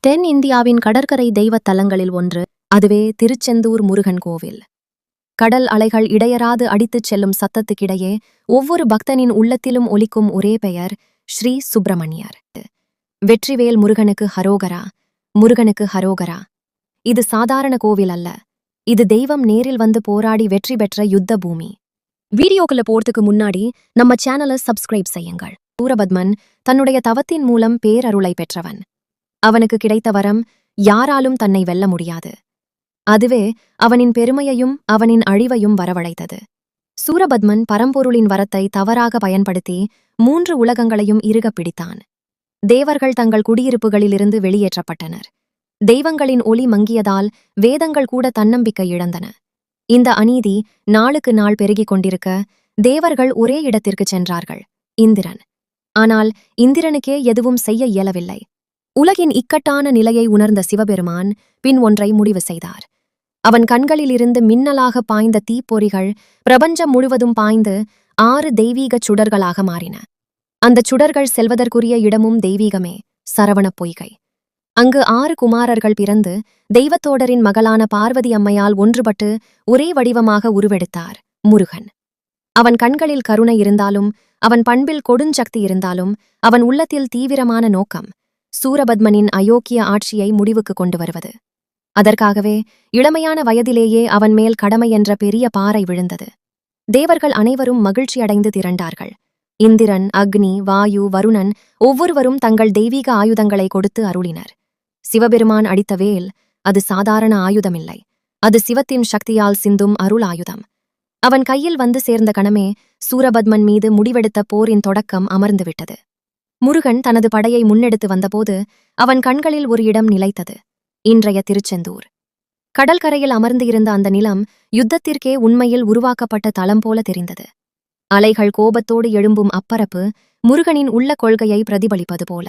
தென் இந்தியாவின் கடற்கரை தெய்வத் தலங்களில் ஒன்று, அதுவே திருச்செந்தூர் முருகன் கோவில். கடல் அலைகள் இடையராது அடித்துச் செல்லும் சத்தத்துக்கிடையே ஒவ்வொரு பக்தனின் உள்ளத்திலும் ஒலிக்கும் ஒரே பெயர் ஸ்ரீ சுப்பிரமணியர். வெற்றிவேல் முருகனுக்கு ஹரோகரா, முருகனுக்கு ஹரோகரா. இது சாதாரண கோவில் அல்ல, இது தெய்வம் நேரில் வந்து போராடி வெற்றி பெற்ற யுத்த பூமி. வீடியோக்குள்ள போறதுக்கு முன்னாடி நம்ம சேனலை சப்ஸ்கிரைப் செய்யுங்கள். சூரபத்மன் தன்னுடைய தவத்தின் மூலம் பேரருளை பெற்றவன். அவனுக்கு கிடைத்த வரம் யாராலும் தன்னை வெல்ல முடியாது. அதுவே அவனின் பெருமையையும் அவனின் அழிவையும் வரவழைத்தது. சூரபத்மன் பரம்பொருளின் வரத்தை தவறாக பயன்படுத்தி 3 உலகங்களையும் இறுகப் பிடித்தான். தேவர்கள் தங்கள் குடியிருப்புகளிலிருந்து வெளியேற்றப்பட்டனர். தெய்வங்களின் ஒளி மங்கியதால் வேதங்கள் கூட தன்னம்பிக்கை இழந்தன. இந்த அநீதி நாளுக்கு நாள் பெருகிக் கொண்டிருக்க தேவர்கள் ஒரே இடத்திற்குச் சென்றார்கள், இந்திரன். ஆனால் இந்திரனுக்கே எதுவும் செய்ய இயலவில்லை. உலகின் இக்கட்டான நிலையை உணர்ந்த சிவபெருமான் பின் ஒன்றை முடிவு செய்தார். அவன் கண்களிலிருந்து மின்னலாக பாய்ந்த தீப்பொறிகள் பிரபஞ்சம் முழுவதும் பாய்ந்து 6 தெய்வீகச் சுடர்களாக மாறின. அந்தச் சுடர்கள் செல்வதற்குரிய இடமும் தெய்வீகமே, சரவணப் பொய்கை. அங்கு 6 குமாரர்கள் பிறந்து தெய்வத்தோடரின் மகளான பார்வதி அம்மையால் ஒன்றுபட்டு ஒரே வடிவமாக உருவெடுத்தார் முருகன். அவன் கண்களில் கருணை இருந்தாலும், அவன் பண்பில் கொடுஞ்சக்தி இருந்தாலும், அவன் உள்ளத்தில் தீவிரமான நோக்கம் சூரபத்மனின் அயோக்கிய ஆட்சியை முடிவுக்கு கொண்டு வருவது. அதற்காகவே இளமையான வயதிலேயே அவன் மேல் கடமை என்ற பெரிய பாறை விழுந்தது. தேவர்கள் அனைவரும் மகிழ்ச்சியடைந்து திரண்டார்கள். இந்திரன், அக்னி, வாயு, வருணன் ஒவ்வொருவரும் தங்கள் தெய்வீக ஆயுதங்களை கொடுத்து அருளினர். சிவபெருமான் அடித்த வேல் அது சாதாரண ஆயுதமில்லை, அது சிவத்தின் சக்தியால் சிந்தும் அருள் ஆயுதம். அவன் கையில் வந்து சேர்ந்த கணமே சூரபத்மன் மீது முடிவெடுத்த போரின் தொடக்கம் அமர்ந்துவிட்டது. முருகன் தனது படையை முன்னெடுத்து வந்தபோது அவன் கண்களில் ஒரு இடம் நிலைத்தது, இன்றைய திருச்செந்தூர். கடற்கரையில் அமர்ந்து இருந்த அந்த நிலம் யுத்தத்திற்கே உண்மையில் உருவாக்கப்பட்ட தளம் போல தெரிந்தது. அலைகள் கோபத்தோடு எழும்பும் அப்பரப்பு முருகனின் உள்ள கொள்கையை பிரதிபலிப்பது போல.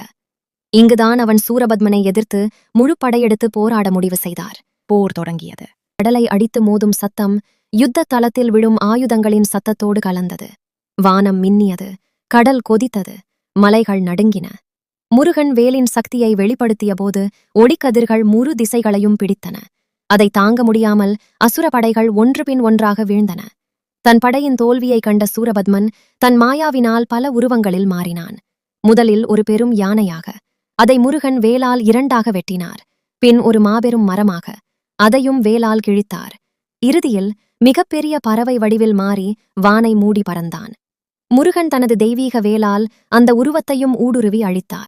இங்குதான் அவன் சூரபத்மனை எதிர்த்து முழு படையெடுத்து போராட முடிவு செய்தார். போர் தொடங்கியது. கடலை அடித்து மோதும் சத்தம் யுத்த தளத்தில் விழும் ஆயுதங்களின் சத்தத்தோடு கலந்தது. வானம் மின்னியது, கடல் கொதித்தது, மலைகள் நடுங்கின. முருகன் வேலின் சக்தியை வெளிப்படுத்திய போது ஒளிக்கதிர்கள் 3 திசைகளையும் பிடித்தன. அதை தாங்க முடியாமல் அசுர படைகள் ஒன்று பின் ஒன்றாக வீழ்ந்தன. தன் படையின் தோல்வியைக் கண்ட சூரபத்மன் தன் மாயாவினால் பல உருவங்களில் மாறினான். முதலில் ஒரு பெரும் யானையாக, அதை முருகன் வேலால் 2ஆக வெட்டினார். பின் ஒரு மாபெரும் மரமாக, அதையும் வேலால் கிழித்தார். இறுதியில் மிகப்பெரிய பறவை வடிவில் மாறி வானை மூடி பறந்தான். முருகன் தனது தெய்வீக வேலால் அந்த உருவத்தையும் ஊடுருவி அழித்தார்.